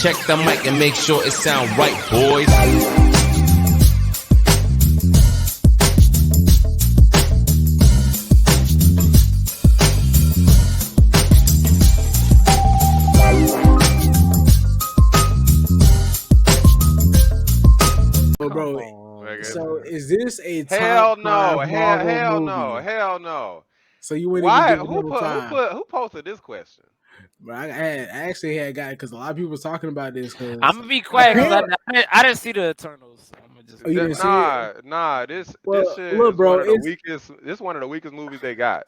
Check the mic and make sure it sound right, boys. Bro, so is this a top hell no, five hell movie? no, hell no. So you wouldn't Why? even give it Who posted this question? Bro, I actually had got it because a lot of people was talking about this. Cause I'm gonna be quiet because I didn't see the Eternals. So I'm just you didn't see it? Nah. This shit look, is bro, one of the weakest. This is one of the weakest movies they got.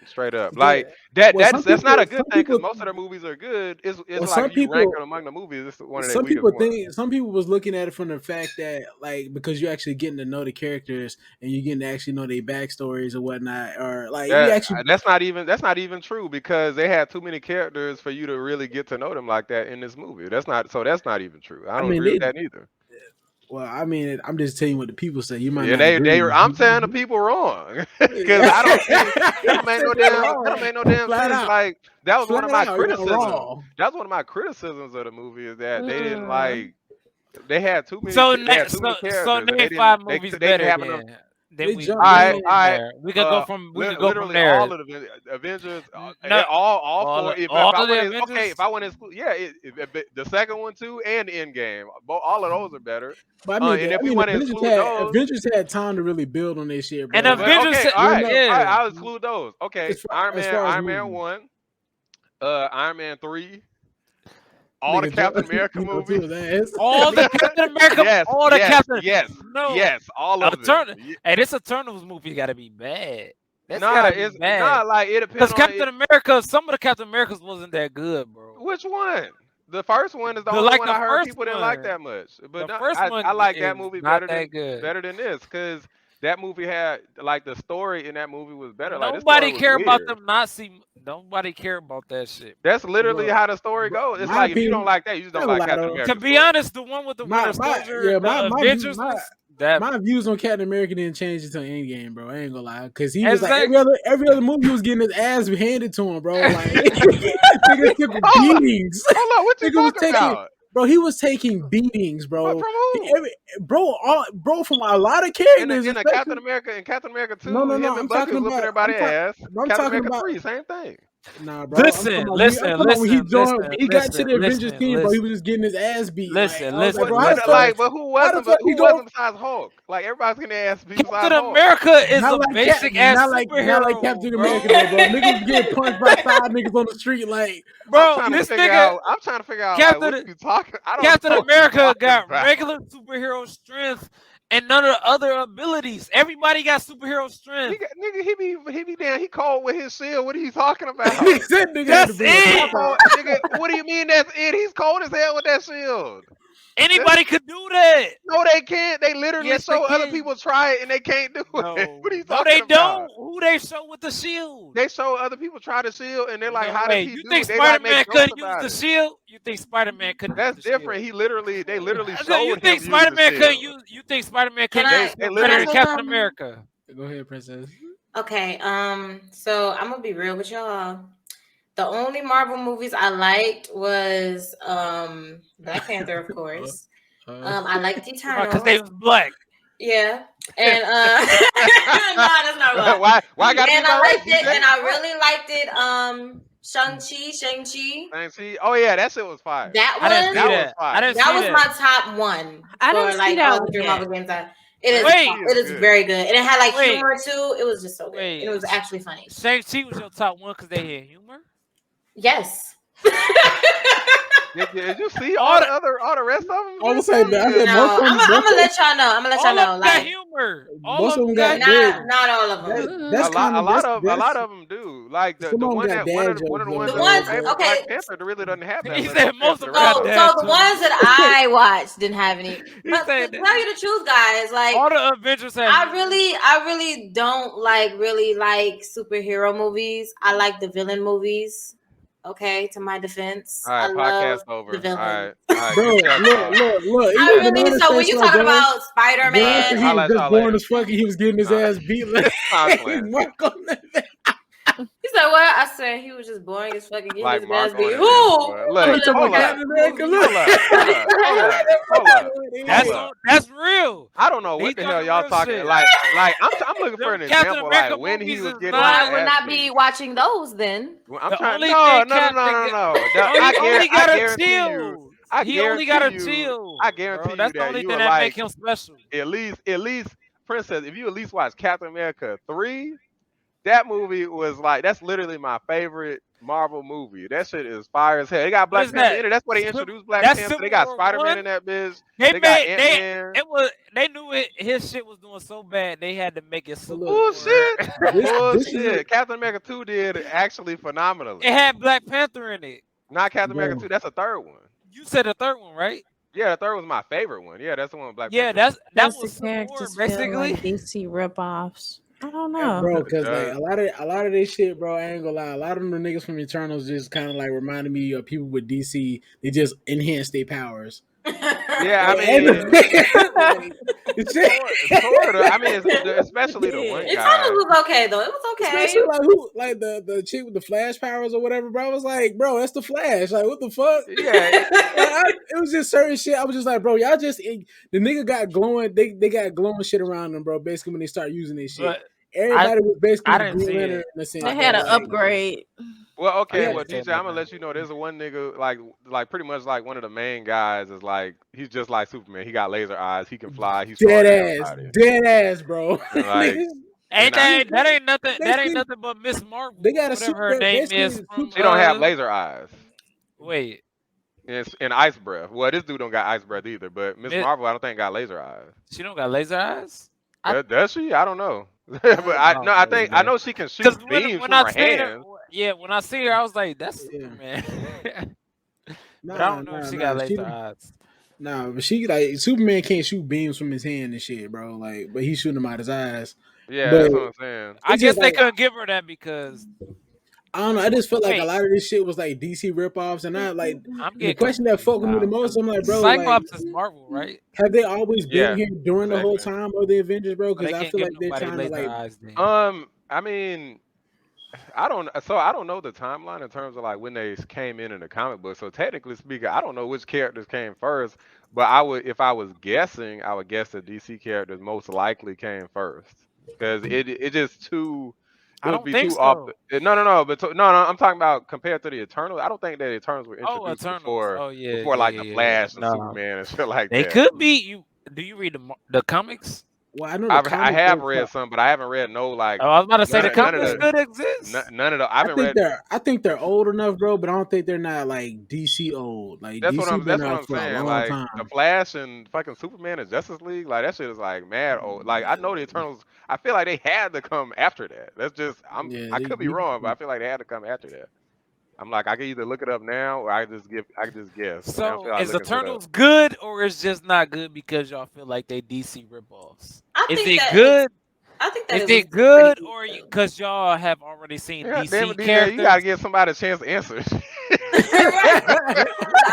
Straight up, like that's not a good thing because most of their movies are good. It's like if you rank them among the movies, it's one of their weakest ones. Some people was looking at it from the fact that like because you're actually getting to know the characters and you're getting to actually know their backstories or whatnot, or like that's not even true because they had too many characters for you to really get to know them like that in this movie. That's not even true. I don't agree with that either. Well, I mean, I'm just telling you what the people say. You might not agree. I'm saying the people wrong because I don't think that don't make no damn sense. Like that was one of my criticisms. That was one of my criticisms of the movie is that they didn't like. They had too many. So characters. So name 5 movies better. Then we all right. We could go from literally there. all of the Avengers, all four. If I want to exclude, the second one too, and Endgame, all of those are better. But I mean, Avengers had time to really build on this shit, bro. And Avengers, I'll exclude those. Okay, Iron Man 1, Iron Man 3. All the Captain America movies. All the Captain America. Yes, all of them. Hey, this Eternals movie got to be bad. It's not like it depends. Because Captain America, some of the Captain Americas wasn't that good, bro. Which one? The first one is the only one I heard people didn't like that much. But I like that movie better than this because that movie had like the story in that movie was better. Nobody care about them Nazi. Nobody care about that shit. That's literally how the story goes. It's like if you don't like that, you just don't like Captain America. To be honest, the one with the Winter Soldier, Avengers. My views on Captain America didn't change until Endgame, bro. I ain't gonna lie, because he was like every other movie he was getting his ass handed to him, bro. Like nigga took beatings. Hold on, what you talking about? Bro, he was taking beatings, bro. From who? Bro, from a lot of characters. In Captain America 2, no, I'm talking about everybody ass. Captain America 3, same thing. Nah, bro. Listen. When he got to the Avengers team, bro, he was just getting his ass beat. But who wasn't besides Hulk? Like everybody's getting their ass beat. Captain America is a basic ass superhero. Not like Captain America, bro. Niggas getting punched by 5 niggas on the street, like. Bro, this nigga. I'm trying to figure out what you talking. Captain America got regular superhero strength. And none of the other abilities. Everybody got superhero strength. Nigga, he be down. He cold with his shield. What are you talking about? That's it. Nigga, what do you mean that's it? He's cold as hell with that shield. Anybody could do that. No, they can't. They literally show other people try it and they can't do it. What are you talking about? They don't. Who they show with the shield? They show other people try the shield and they're like, how did he do it? You think Spider-Man couldn't use the shield? You think Spider-Man couldn't use the shield? That's different. They literally showed him. You think Spider-Man couldn't use? You think Spider-Man couldn't use Captain America? Go ahead, Princess. Okay. So I'm gonna be real with y'all. The only Marvel movies I liked was Black Panther, of course. I liked Eternals because they was black. Yeah, and no, that's not why. Why got? And I liked it, and I really liked it. Shang-Chi. Oh yeah, that shit was fire. That was my top one. I didn't see that. Marvel games. It is very good, and it had like humor too. It was just so good. And it was actually funny. Shang-Chi was your top one because they had humor. Yes. Did you see all the rest of them? I'm gonna let y'all know. All like humor. Most of them got not all of them. A lot of them do. Like the one of the ones Black Panther really doesn't have that. He said most of them. So the ones that I watched didn't have any. But to tell you the truth, guys, like all the Avengers have. I really don't like superhero movies. I like the villain movies. Okay, to my defense. All right, podcast over. The all right. Bro, look. So when you talking about Spider-Man, he was just born as fucking. He was getting his ass beat. Like, He said what? I said he was just boring as fucking give Like his Mark ass be on who? Look, hold up. That's real. I don't know what the hell y'all talking. Shit. Like I'm looking for an example. Like when he was getting. I would not be watching those then. I'm trying. No. I guarantee you. He only got a chill. I guarantee you that's the only you thing will that like make him special. At least, Princess. If you at least watch Captain America 3, that movie was like that's literally my favorite Marvel movie. That shit is fire as hell. They got Black Panther in it. That's where they introduced Black Panther. They got Spider-Man in that bitch. They got Ant-Man. They knew his shit was doing so bad they had to make it so Bullshit. Captain America 2 did actually phenomenally. It had Black Panther in it. Not Captain America 2. That's a third one. You said the third one, right? Yeah, the third was my favorite one. Yeah, that's the one with Black Panther. Yeah, that was the characters basically. Like DC ripoffs. I don't know, bro. Because like a lot of this shit, bro. I ain't gonna lie. A lot of the niggas from Eternals just kind of like reminded me of people with DC. They just enhance their powers. Yeah, I mean, sort of. I mean, especially the one guy. Eternals was okay though. It was okay. Especially like the chick with the Flash powers or whatever, bro. I was like, bro, that's the Flash. Like, what the fuck? Yeah, it was just certain shit. I was just like, bro, y'all just the nigga got glowing. They got glowing shit around them, bro. Basically, when they start using this shit. But everybody was basically Green Lantern in the sense. They had an upgrade. Well, okay, well, DJ, I'm gonna let you know. There's a one nigga like pretty much like one of the main guys is like he's just like Superman. He got laser eyes. He can fly. He's dead ass, bro. Like, that ain't nothing. That ain't nothing but Miss Marvel. They got whatever her name is. She don't have laser eyes. Wait. And ice breath. Well, this dude don't got ice breath either. But Miss Marvel, I don't think got laser eyes. She don't got laser eyes. Does she? I don't know. But I know she can shoot beams from her hands. When I see her, I was like, "That's Superman." But I don't know if she got laser eyes. Nah, but she like Superman can't shoot beams from his hand and shit, bro. Like, but he's shooting them out his eyes. Yeah, that's what I'm saying. I guess they couldn't give her that because I don't know. I just felt like a lot of this shit was like DC ripoffs, and I like the question that fucked with me the most. I'm like, bro, Cyclops is Marvel, right? Have they always been here during the whole time of the Avengers, bro? Because I feel like they're trying to like. I mean, I don't know the timeline in terms of like when they came in the comic book. So technically speaking, I don't know which characters came first. But if I was guessing, I would guess the DC characters most likely came first because it just too. It would be too off. No. I'm talking about compared to the Eternals. I don't think that the Eternals were introduced before like the Flash and Superman and shit like that. They could be. Do you read the comics? Well, I know I have read some, but I haven't read no like. Oh, I was about to say the comics could exist. None of them. I think they're old enough, bro, but I don't think they're not like DC old. Like that's DC what I'm saying. Like time. the Flash and fucking Superman and Justice League, like that shit is like mad old. Like I know the Eternals. I feel like they had to come after that. That's just I could be wrong, but I feel like they had to come after that. I'm like I can either look it up now or I can just guess. So is Eternals good or is just not good because y'all feel like they DC ripoffs? Is it good? I think that is it good or because y'all have already seen DC characters? You gotta give somebody a chance to answer.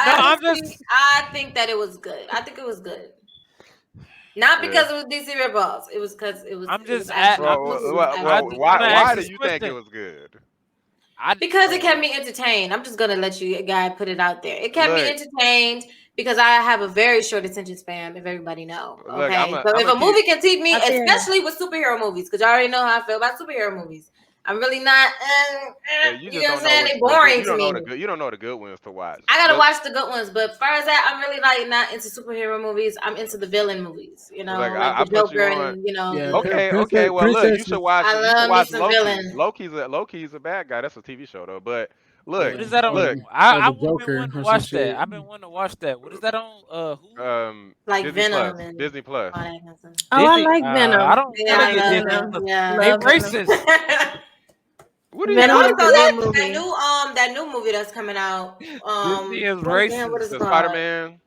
I think that it was good. I think it was good. Not because it was DC ripoffs. It was because it was. I'm just asking. Why do you think it was good? Because it kept me entertained. I'm just gonna let you guys put it out there. It kept me entertained because I have a very short attention span. If everybody know, okay. If a movie can teach me, especially with superhero movies, because you already know how I feel about superhero movies. I'm really not. You know what I'm saying? They're boring to me. You don't know the good ones to watch. I gotta watch the good ones, but as far as that, I'm really like not into superhero movies. I'm into the villain movies. You know, like the Joker and Okay. Well, look, you should watch. I love me some villains. Loki's a bad guy. That's a TV show though. But look, what is that on? Look, I've been wanting to watch that. I've been wanting to watch that. What is that on? Who? Like Venom. Disney Plus. I like Venom. I don't get Venom. They racist. What do you know? That new movie that's coming out. Disney is racist. What is it called? Spider-Man.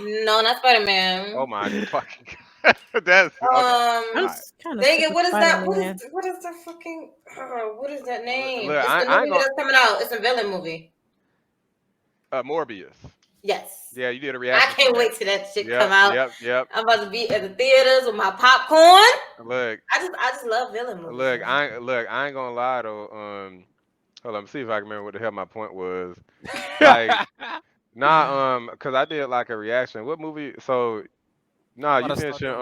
No, not Spider-Man. Oh my fucking god. That's dang it, what is that? What is that fucking what is that name? It's the movie that's coming out. It's a villain movie. Morbius. Yes. Yeah, you did a reaction. I can't wait till that shit come out. Yep. I'm about to be at the theaters with my popcorn. Look, I just love villain movies. Look, I ain't gonna lie though. Hold on, let me see if I can remember what the hell my point was. Like, cause I did like a reaction. What movie? So, you mentioned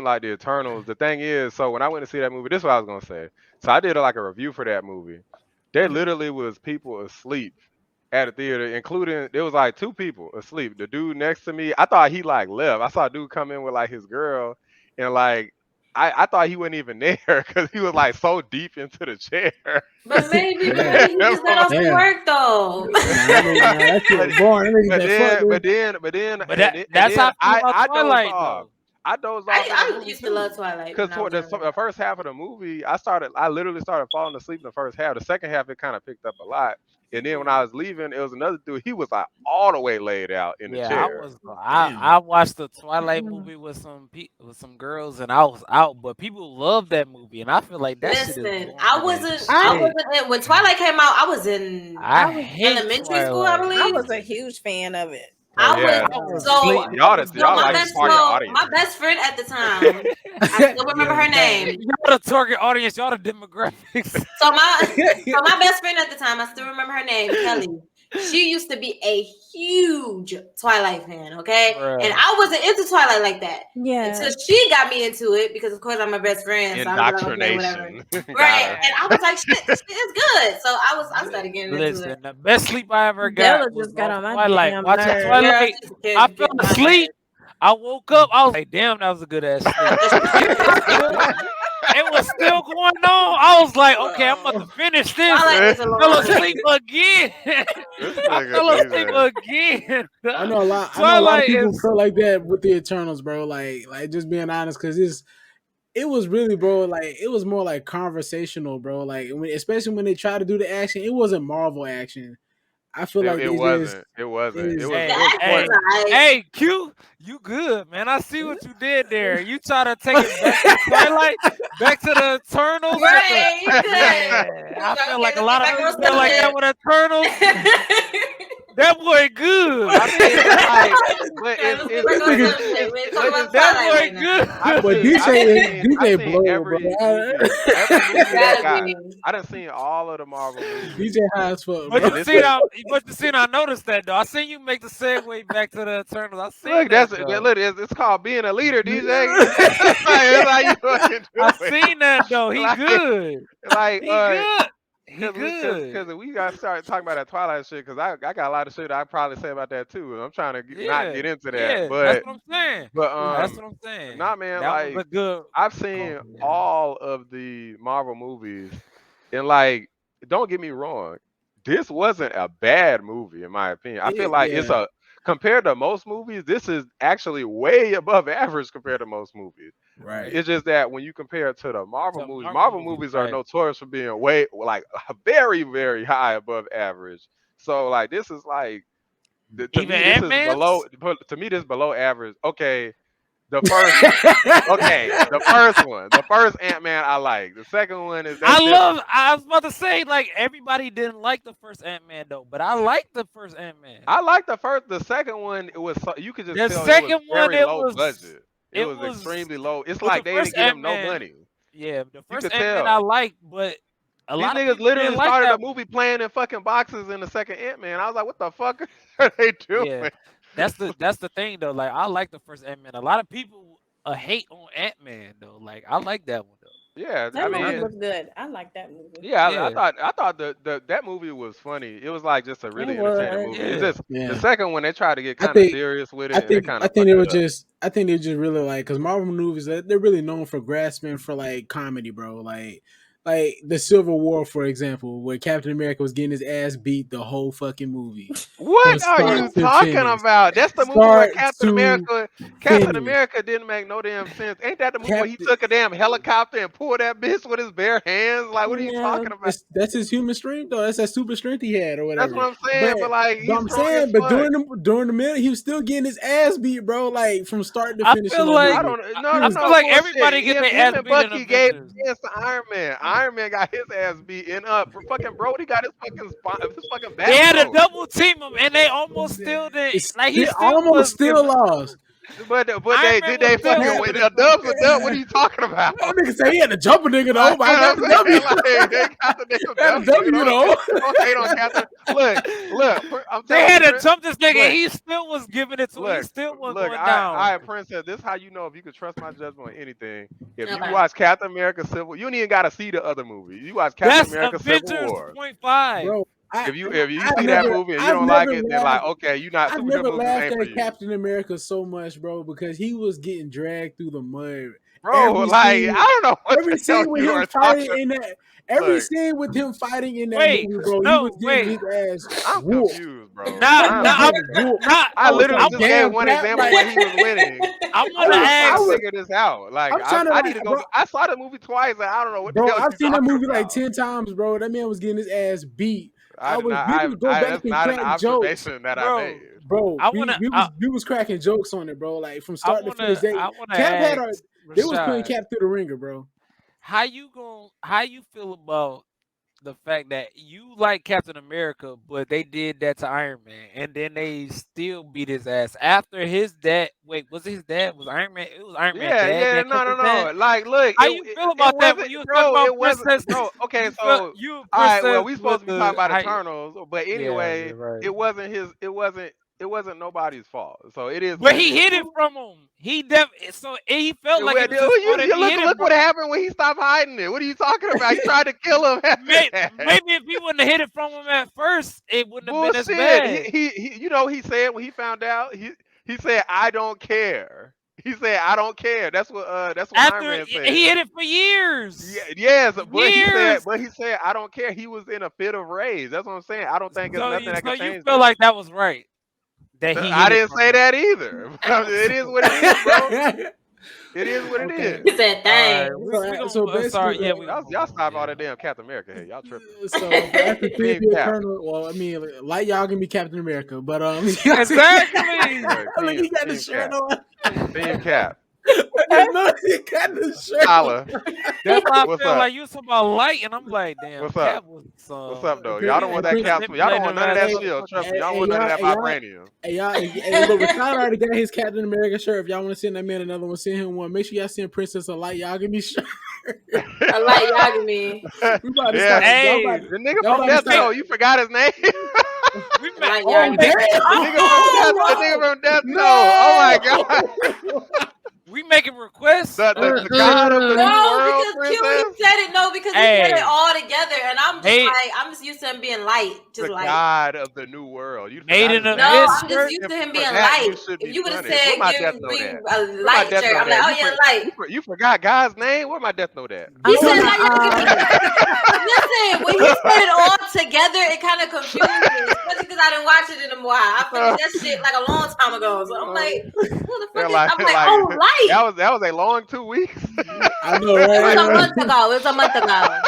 like the Eternals. The thing is, so when I went to see that movie, this is what I was gonna say. So I did like a review for that movie. There literally was people asleep at a theater, including there was like 2 people asleep. The dude next to me, I thought he like left. I saw a dude come in with like his girl, and like I thought he wasn't even there because he was like so deep into the chair. But maybe he just got off work though. That's how I Twilight though. I dozed off. I used to love Twilight. Because the first half of the movie, I literally started falling asleep in the first half. The second half, it kind of picked up a lot. And then when I was leaving, it was another dude. He was like all the way laid out in the chair. I watched the Twilight movie with some girls, and I was out. But people love that movie, and I feel like that. Listen, I wasn't when Twilight came out. I was in elementary school. I believe I was a huge fan of it. My best friend at the time, I still remember her name. Y'all the target audience, y'all the demographics. So my best friend at the time, I still remember her name, Kelly. She used to be a huge Twilight fan, okay? Right. And I wasn't into Twilight like that. Yeah. Until she got me into it because, of course, I'm her best friend. Indoctrination. So I'm like, okay, right. And I was like, shit, this shit is good. So I started getting into it. The best sleep I ever got was on Twilight. Watching Twilight. I fell asleep. I woke up. I was like, damn, that was a good ass sleep. It was still going on. I was like, okay, I'm about to finish this. I fell asleep again. I fell asleep again. I know a lot of people feel like that with the Eternals, bro. Like just being honest, because it was really, bro, like it was more like conversational, bro. Like especially when they try to do the action, it wasn't Marvel action. I feel like it wasn't. Hey, Q, you good, man. I see what you did there. You try to take it back to Twilight, back to the Eternals. Right, you good. I feel like a lot of people feel like that with Eternals. That boy good. I mean, that boy good. But DJ blow, bro. I done seen all of the Marvel movies. DJ high as fuck. But you see, I noticed that though. I seen you make the segue back to the Eternals. I seen it's called being a leader, DJ. I seen that though. He good. Like he good. Because we gotta start talking about that Twilight shit. Because I got a lot of shit I probably say about that too. I'm trying to not get into that. Yeah, but that's what I'm saying. That's what I'm saying. Nah, man. That like good. I've seen all of the Marvel movies, and like, don't get me wrong, this wasn't a bad movie in my opinion. I feel like it's compared to most movies, this is actually way above average compared to most movies. Right. It's just that when you compare it to the Marvel movies, Marvel movies are notorious for being way like very, very high above average. So like this is like to me this is below average. Okay. The first Ant-Man I like. The second one is I was about to say like everybody didn't like the first Ant-Man though, but I liked the first Ant-Man. I liked the second one. It was you could just the tell second it was one very it low was budget. It was extremely low. It's like they didn't give him no money. Yeah, the first Ant-Man I liked, but a lot of niggas literally like started a movie playing in fucking boxes in the second Ant-Man. I was like, what the fuck are they doing? Yeah. That's the thing though. Like I like the first Ant-Man. A lot of people hate on Ant-Man though. Like I like that one though. Yeah, that movie was good. I like that movie. Yeah. I thought that movie was funny. It was like just a really entertaining movie. It's just the second one they tried to get kind of serious with it. I think they were just really like because Marvel movies they're really known for grasping for like comedy, bro. Like the Civil War, for example, where Captain America was getting his ass beat the whole fucking movie. What are you talking about? That's the movie where Captain America didn't make no damn sense. Ain't that the movie where he took a damn helicopter and pulled that bitch with his bare hands? Like, what are you talking about? That's his human strength, though. That's that super strength he had, or whatever. That's what I'm saying. But during the middle, he was still getting his ass beat, bro. Like from start to finish. I feel like everybody getting their ass beat. Bucky gave against Iron Man. Iron Man got his ass beaten up. For fucking Brody got his fucking back. They had to double team him, and they almost still didn't. Like he still lost. But did they fucking win? Dub's a dub. What are you talking about? That nigga say he had to jump a nigga though. But I got the W. Look. They had to jump this nigga. He still was giving it to him. He still was going down. All right, Princess. This is how you know if you can trust my judgment on anything. If you watch Captain America Civil, you don't even gotta see the other movie. You watch Captain America Civil War. 5. Bro, if you see that movie and you don't like it, then like, okay, you're not. I've never laughed at Captain America so much, bro, because he was getting dragged through the mud. Bro, I don't know what every scene with him fighting in that. Every scene with him fighting in that movie, bro, he was getting his ass. I'm confused, bro. I literally just gave one example where he was winning. I want to ask. I figure this out. Like, I need to go. I saw the movie twice, and I don't know what. Bro, I've seen that movie like 10 times, bro. That man was getting his ass beat. That's not an observation that I made. Bro, we was cracking jokes on it, bro. Like from start to finish. They was putting Cap through the ringer, bro. How you feel about the fact that you like Captain America, but they did that to Iron Man, and then they still beat his ass after his dad? Wait, was it his dad? Was Iron Man? It was Iron Man. Yeah, no. Like, look, how you feel about that? When you was talking about Princess? No, okay, so all right. Well, we supposed to be talking about Eternals, but anyway, it wasn't his. It wasn't nobody's fault. So it is. But he hid it from him. He felt like look what happened when he stopped hiding it. What are you talking about? He tried to kill him. Maybe if he wouldn't have hid it from him at first, it wouldn't have been as bad. He said when he found out, he said, "I don't care." He said, "I don't care." That's what Iron Man said. He hid it for years. Yes, but he said, "I don't care." He was in a fit of rage. That's what I'm saying. I don't think it's nothing that can change. So you feel like that was right. I didn't say that either. It is what it is, bro. It is what it is. He said, "Dang." So basically, y'all stop all that damn Captain America here. Y'all tripping. So after well, I mean, like y'all can be Captain America, but exactly. Look, he got the shirt on. Team Cap. No, he got the shirt. Holla. That's why I feel like you was talking about light, and I'm like, damn. What's up? What's up, though? Y'all don't want that Cap. Y'all don't want none of that shield. Trust me. Y'all want none of that vibranium. Hey, look, Rashawn already got his Captain America shirt. If y'all want to send that man another one, send him one. Make sure y'all send Princess a light Yagami shirt. A light Yagami. We about to start. Hey, the nigga from Death Note. You forgot his name. The nigga from Death Note. Oh my god. We making requests. The god of the new world, because Cheel said it. No, because he said it all together, and I'm just used to him being light. Just the like god of the new world. I'm just used to him being light. If you would have said bring a light shirt, I'm like, oh yeah, light. You forgot God's name? Where my Death Note at? He said, listen, when he said it all together, it kind of confused me, especially because I didn't watch it in a while. I finished that shit like a long time ago. So I'm like, who the fuck is? I'm like, oh, light. That was a long 2 weeks. I know, right? It was a month ago.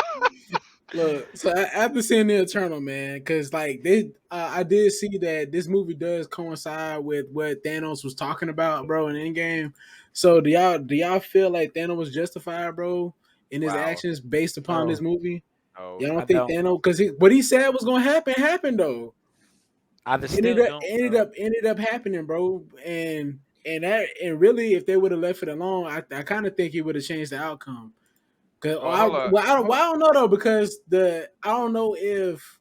Look, so after seeing the Eternal, man, because like I did see that this movie does coincide with what Thanos was talking about, bro, in Endgame. So do y'all feel like Thanos was justified, bro, in his actions based upon this movie? Oh, y'all don't think Thanos, because what he said was gonna happen happened though. Ended up happening, bro, and really, if they would have left it alone, I kind of think it would have changed the outcome. I don't know though, because I don't know if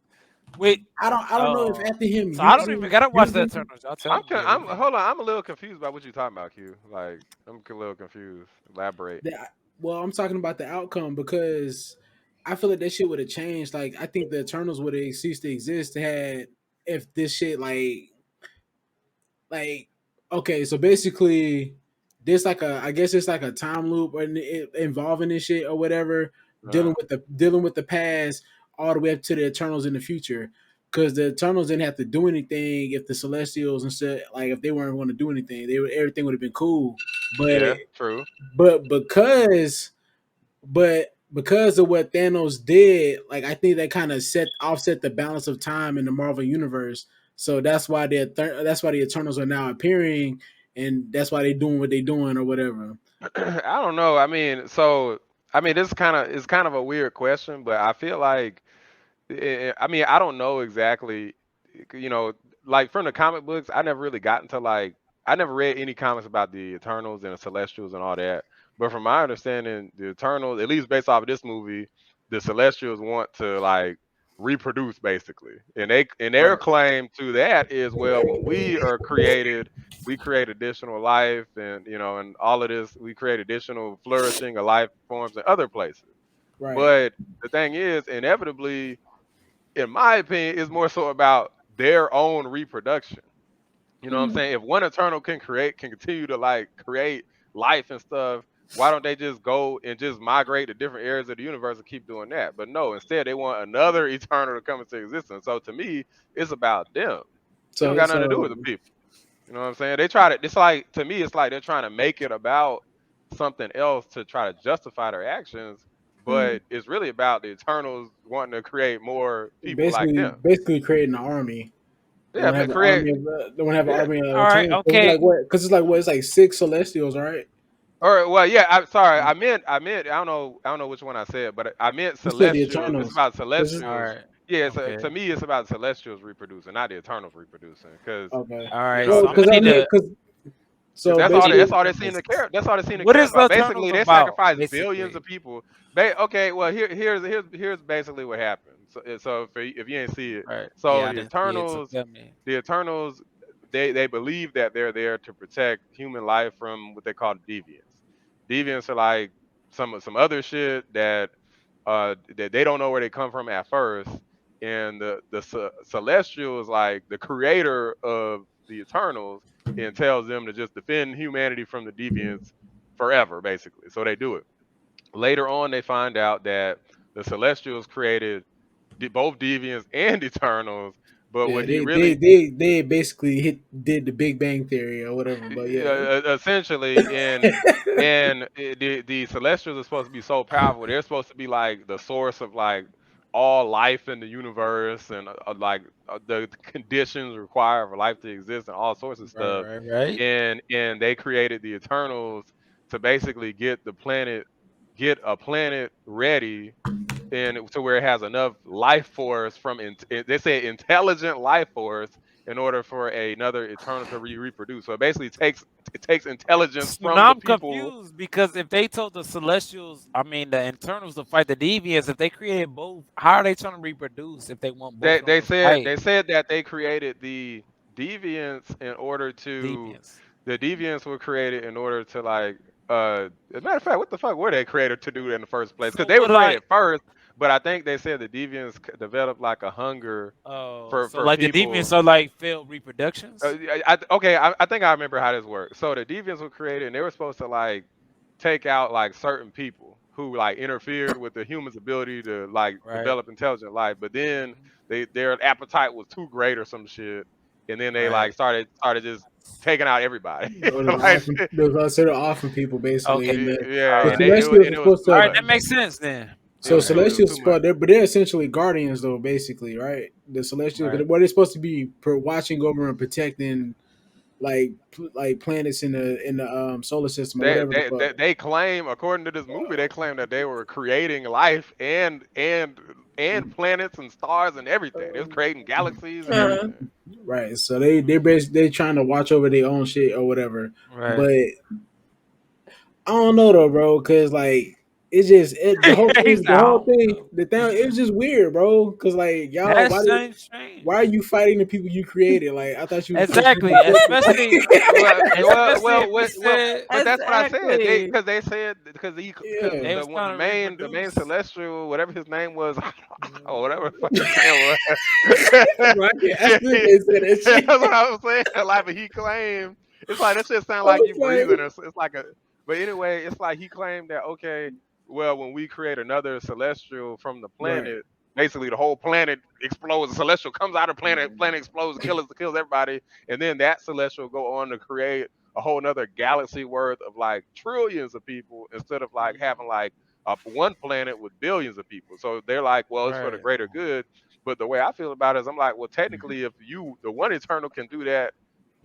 after him. So I don't even gotta watch that Eternals. Hold on, I'm a little confused about what you're talking about, Q. Like, I'm a little confused. Elaborate. Well, I'm talking about the outcome because I feel like that shit would have changed. Like, I think the Eternals would have ceased to exist if this shit like. Okay, so basically, there's I guess it's like a time loop or involving this shit or whatever, dealing with the past all the way up to the Eternals in the future. Because the Eternals didn't have to do anything if the Celestials instead, like if they weren't going to do anything, everything would have been cool. But true. But because of what Thanos did, like I think that kind of offset the balance of time in the Marvel universe. So that's why the Eternals are now appearing, and that's why they're doing what they're doing or whatever. I don't know. I mean, so I mean, it's kind of a weird question, but I feel like, I mean, I don't know exactly, you know, like from the comic books, I never really got into like, I never read any comics about the Eternals and the Celestials and all that. But from my understanding, the Eternals, at least based off of this movie, the Celestials want to like reproduce basically, and their Right. claim to that is, well, when we are created, we create additional life, and and all of this, we create additional flourishing of life forms in other places. Right. But the thing is, inevitably, in my opinion, is more so about their own reproduction. You know what I'm saying? If one Eternal can continue to like create life and stuff, why don't they just go and just migrate to different areas of the universe and keep doing that? But no, instead they want another Eternal to come into existence. So to me, it's about them. It don't So got nothing to do so with the people. You know what I'm saying? They try to. It's like, to me, it's like they're trying to make it about something else to try to justify their actions, but it's really about the Eternals wanting to create more people like them. basically creating an army. They Yeah, want to have but an create. army of they want to have an Yeah. army of All right, Eternals. So it's okay. like what? Because it's like what? It's like 6 Celestials, right? Or well, yeah. I'm sorry. I meant. I don't know which one I said, but I meant You said the Celestials. It's Eternals. about This is All Celestials. right, Yeah. To okay, me, it's about Celestials reproducing, not the Eternals reproducing. okay. all right. Well, So I'm Because because gonna I need mean, to. because so that's all. basically, That's all they seem to care. That's all they seem to What care is the about. Eternals Basically, they about? sacrifice billions Basically, of people. Okay. Well, here's basically what happened. So if you ain't see it, right? so Yeah, I didn't see it. So tell me. the Eternals, they believe that they're there to protect human life from what they call deviants. Deviants are like some other shit that they don't know where they come from at first, and the Celestial is like the creator of the Eternals and tells them to just defend humanity from the deviants forever, basically. So they do it. Later on, they find out that the Celestials created both deviants and Eternals, but yeah, what he really they basically did the Big Bang Theory or whatever. But yeah, essentially, the Celestials are supposed to be so powerful. They're supposed to be like the source of like all life in the universe, and the conditions required for life to exist and all sorts of Right, stuff. right, right. And they created the Eternals to basically get a planet ready, and to where it has enough life force they say intelligent life force in order for another Eternal to reproduce. So it takes intelligence So from now the I'm people. confused because if they told the Celestials, I mean the Internals to fight the Deviants, if they created both, how are they trying to reproduce if they want both They of them they to said fight they said that they created the deviants in order to Deviants? the deviants were created in order to like as a matter of fact, what the fuck were they created to do in the first place? Because So they were what like created first, but I think they said the deviants developed like a hunger so for like the people. Deviants are like failed reproductions? Okay, I think I remember how this works. So the deviants were created, and they were supposed to like take out like certain people who like interfered with the humans' ability to like Right. develop intelligent life. But then their appetite was too great or some shit, and then they Right. like started just taking out everybody. Like, those are sort of often people basically, Okay. and yeah, All the and right. Celestials and are it was supposed too All to. right, that much. makes sense then. It So was Okay. too it was Celestials too much. supposed, but they're essentially guardians though, basically, right? The Celestials, Right. what they're supposed to be watching over and protecting, like planets in the solar system or They, whatever the they fuck. they they claim, according to this movie, they claim that they were creating life and planets and stars and everything. They was creating galaxies and everything. Right. So they trying to watch over their own shit or whatever. Right. But I don't know though, bro, because like it's just the whole He's thing, like, I don't know. the thing, it was just weird, bro. Because like y'all, That's strange. why are you fighting the people you created? Like I thought you was supposed to Exactly. Especially Well, if you said but that's what I said. Exactly. They said because Yeah. they was the trying to main reproduce. celestial, whatever his name was, or whatever the fuck his name was. Right? That's what they said that That's shit. what I was saying. Like, but he claimed it's like that shit sound I like was you breathing, like, or it's like a. But anyway, it's like he claimed that, okay, well, when we create another celestial from the right. planet, basically the whole planet explodes. The celestial comes out of the planet explodes, kills everybody, and then that celestial go on to create a whole nother galaxy worth of like trillions of people instead of like having like one planet with billions of people. So they're like, well, it's for the Right. greater good. But the way I feel about it is, I'm like, well, technically, if the one Eternal can do that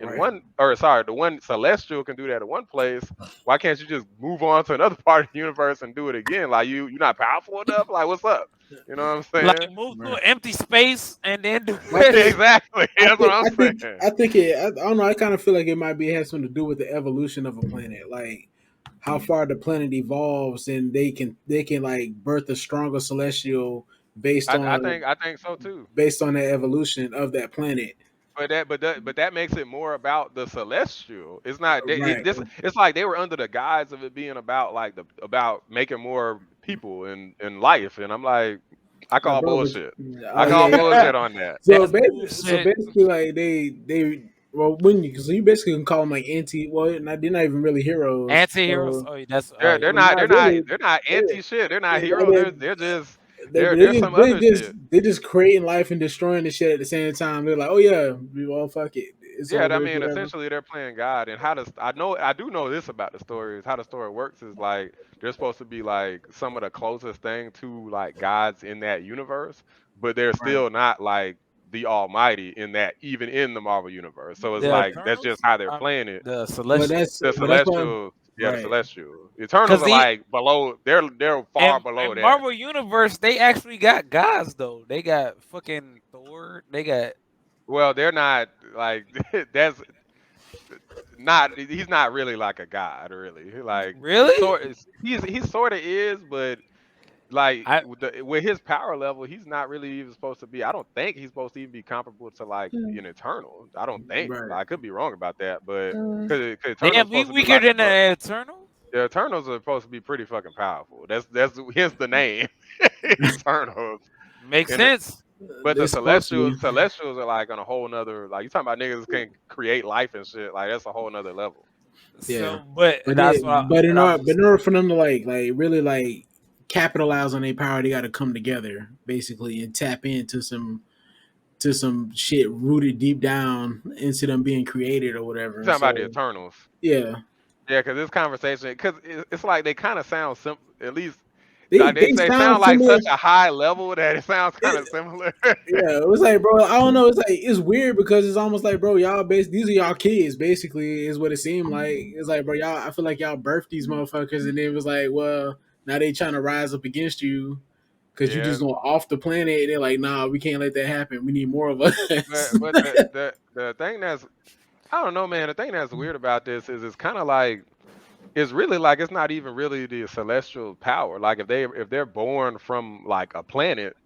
in one, or sorry, the one celestial can do that in one place. Why can't you just move on to another part of the universe and do it again? Like you're not powerful enough. Like what's up? You know what I'm saying? Like move to an empty space and then do exactly. That's what I'm saying. I don't know. I kind of feel like it might have something to do with the evolution of a planet, like how far the planet evolves, and they can like birth a stronger celestial based on. I think so too. Based on the evolution of that planet. But that makes it more about the celestial. It's not it's like they were under the guise of it being about like about making more people in life, and I'm like, I call bullshit. I call bullshit on that. So basically, like they so you basically can call them like they're not even really heroes. Anti-heroes. So, they're not anti shit. They're not heroes. They're just. They're just creating life and destroying the shit at the same time. They're like, oh yeah, we all fuck it. I mean, essentially they're playing God. And I do know this about the story is how the story works is like they're supposed to be like some of the closest thing to like gods in that universe, but they're still not like the Almighty in that, even in the Marvel universe. So it's like that's just how they're playing it. The Celestials. The Celestial. Eternals are like below. They're far below that. Marvel universe, they actually got gods though. They got fucking Thor. They got. Well, they're not like that's not. He's not really like a god, really. Like really, he sort of is, but like with his power level, he's not really even supposed to be. I don't think he's supposed to even be comparable to like an Eternal. I don't think. I could be wrong about that, but because we weaker than the Eternal. The Eternals are supposed to be pretty fucking powerful. That's hence the name. Eternals makes sense. But the Celestials are like on a whole nother. Like you talking about niggas can create life and shit. Like that's a whole nother level. Yeah, so, but in order for them to like really like capitalize on their power, they got to come together basically and tap into some shit rooted deep down into them being created or whatever. You're talking about the Eternals. Yeah. Yeah, because this conversation, because it's like they kind of sound simple. At least they sound like such a high level that it sounds kind of similar. Yeah, it was like, bro, I don't know. It's like it's weird because it's almost like, bro, y'all these are y'all kids, basically, is what it seemed like. It's like, bro, I feel like y'all birthed these motherfuckers, and then it was like, well, now they trying to rise up against you because you just going off the planet. And they're like, nah, we can't let that happen. We need more of us. But the thing that's, I don't know, man. The thing that's weird about this is it's kind of like, it's really like it's not even really the celestial power. Like if they're born from like a planet,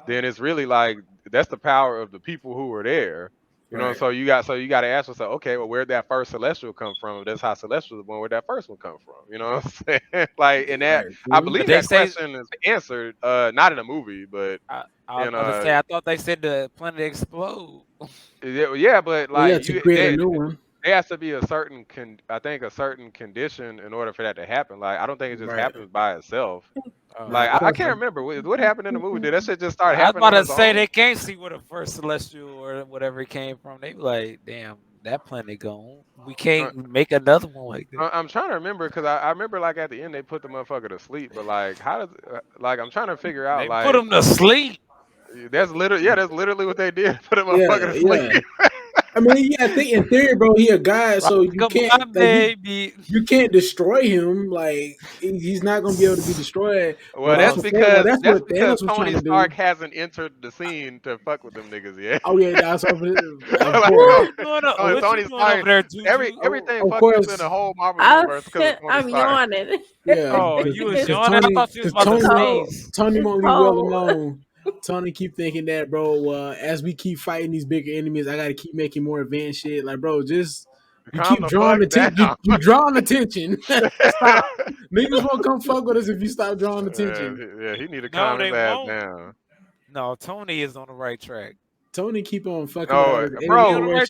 then it's really like that's the power of the people who were there. You know, so you got to ask yourself, okay, well, where'd that first celestial come from? If that's how celestials are born. Where'd that first one come from? You know what I'm saying? Like, and that I believe that question is answered, not in the movie, but I thought they said the planet explode. Yeah, but like to create a new one. There has to be a certain condition in order for that to happen. Like I don't think it just happens by itself. Like I can't remember what happened in the movie. Did that shit just start happening? I was about to say they can't see where the first celestial or whatever it came from. They be like, damn, that planet gone. We can't make another one like that. I'm trying to remember because I remember like at the end they put the motherfucker to sleep. But like how does like I'm trying to figure out they put him to sleep. That's literally what they did. Put a motherfucker to sleep. I mean, I think in theory, bro, he a god, so you can't, you can't destroy him. Like he's not gonna be able to be destroyed. Well, that's because Tony Stark hasn't entered the scene to fuck with them niggas yet. Oh yeah, that's over Tony Stark. Everything fucks in the whole Marvel universe. I'm yawning. Yeah. Oh, you was yawning. I thought you was about to sneeze. Tony won't be well alone. Tony keep thinking that, bro. As we keep fighting these bigger enemies, I gotta keep making more advanced shit. Like, bro, just you keep drawing attention. You drawing attention. Stop. Niggas won't come fuck with us if you stop drawing attention. Yeah, he need to calm his ass down. No, Tony is on the right track. Tony keep on fucking. Bro,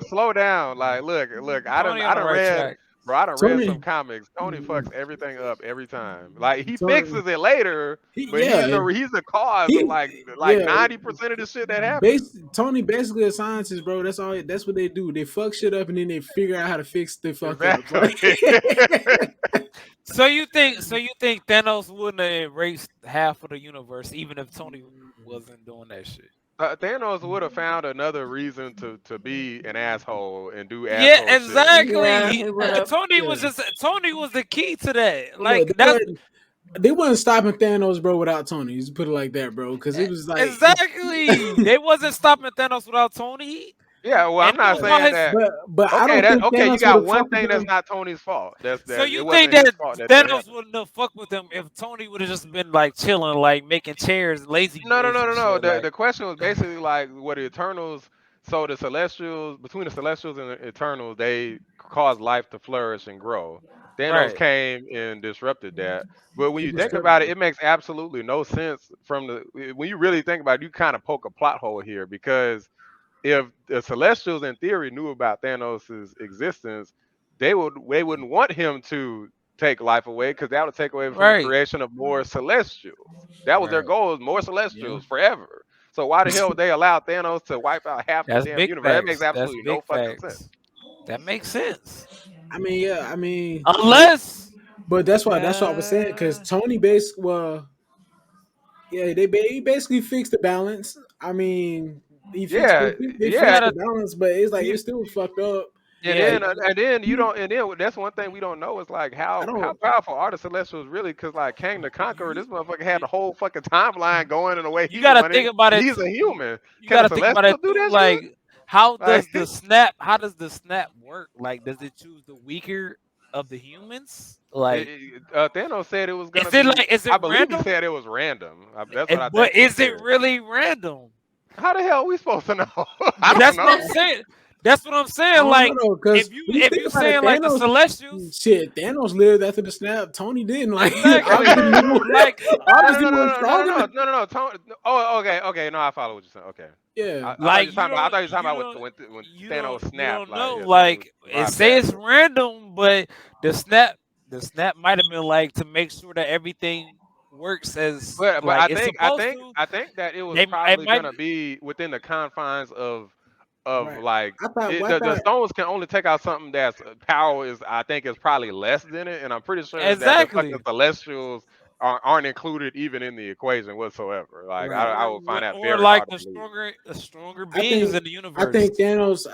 slow down. Like, look. I done read. Bro, I done read some comics. Tony fucks everything up every time. Like he fixes it later, but he's the cause of like 90% of the shit that happens. Tony basically a scientist, bro. That's all. That's what they do. They fuck shit up and then they figure out how to fix the fuck up. So you think Thanos wouldn't have erased half of the universe even if Tony wasn't doing that shit? Thanos would have found another reason to be an asshole and do asshole Yeah, exactly. shit. Tony was the key to that. Look, they wasn't stopping Thanos, bro, without Tony. Just put it like that, bro, because it was like exactly they wasn't stopping Thanos without Tony. Yeah, well, I'm not saying that. But okay, I don't think okay, Thanos you got would've one fucked thing with that's him. not Tony's fault. So you think that Thanos wouldn't have fucked with him if Tony would have just been like chilling, like making chairs, lazy? No. The question was basically like, what the Eternals? So the Celestials, between the Celestials and the Eternals, they caused life to flourish and grow. Thanos came and disrupted that. But when you think about it, it makes absolutely no sense when you really think about it, you kind of poke a plot hole here, because if the Celestials in theory knew about Thanos' existence, they wouldn't want him to take life away, because that would take away from the creation of more Celestials. That was their goal, is more Celestials forever. So why the hell would they allow Thanos to wipe out half the damn universe? That makes absolutely no fucking sense. That makes sense. I mean, unless. But that's what I was saying, because Tony he basically fixed the balance. I mean, he fixed the balance, but it's like it's still fucked up. And then that's one thing we don't know is like how powerful are the Celestials really? Because like Kang the Conqueror, this motherfucker had the whole fucking timeline going in a way. You gotta think about it. He's a human. You gotta think about it too, like how does the snap work? Like, does it choose the weaker of the humans? Like Thanos said it was gonna. I believe he said it was random. That's what I think. But is it really random? How the hell are we supposed to know? That's what I'm saying. That's what I'm saying. Like, if you saying like the Celestials, shit, Thanos lived after the snap. Tony didn't. Like, no. Oh, okay. No, I follow what you're saying. Okay. Yeah. I thought you were talking about when Thanos snapped. You don't know, like it says random, but the snap might have been like to make sure that everything works as. But like I think that it was probably gonna be within the confines of like the stones can only take out something that's power is probably less than it, and I'm pretty sure that the fucking Celestials aren't included even in the equation whatsoever. Like I would find that very like hard the stronger beings in the universe. I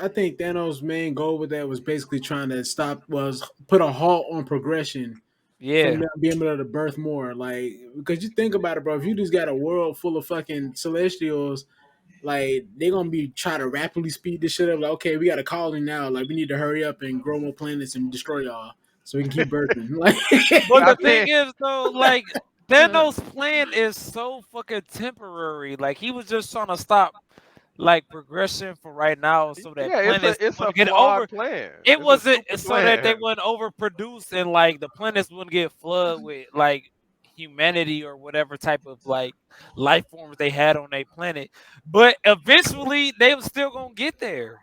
think Thanos' main goal with that was basically trying to put a halt on progression. Yeah, from being able to birth more. Like, because you think about it, bro, if you just got a world full of fucking Celestials, like they're gonna be trying to rapidly speed this shit up. Like, okay, we got a colony now. Like, we need to hurry up and grow more planets and destroy y'all so we can keep birthing. Like, but the thing is, though, like Thanos' plan is so fucking temporary. Like, he was just trying to stop like progression for right now, so that planets wouldn't get over. Plan. It wasn't so that they wouldn't overproduce and like the planets wouldn't get flooded with like humanity or whatever type of like life forms they had on their planet, but eventually they were still gonna get there.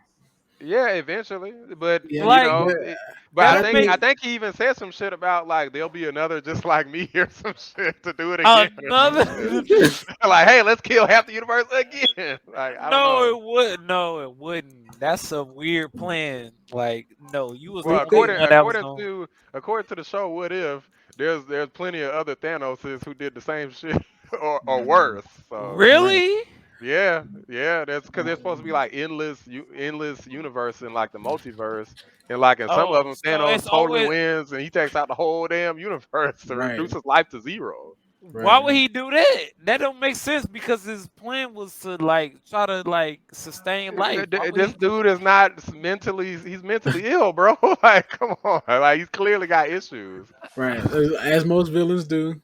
Yeah, eventually, but I think he even said some shit about like there'll be another just like me or some shit to do it again. Like, hey, let's kill half the universe again. Like, I don't know. It wouldn't. That's a weird plan. Like, no, you was according to the show What If, there's plenty of other Thanoses who did the same shit or worse. So really? Yeah. That's because there's supposed to be like endless universe in like the multiverse, and like in some of them, Thanos totally wins and he takes out the whole damn universe to reduce his life to zero. Why would he do that? That don't make sense because his plan was to like try to like sustain life. This dude is not mentally. He's mentally ill, bro. Like, come on. Like, he's clearly got issues. Right, as most villains do.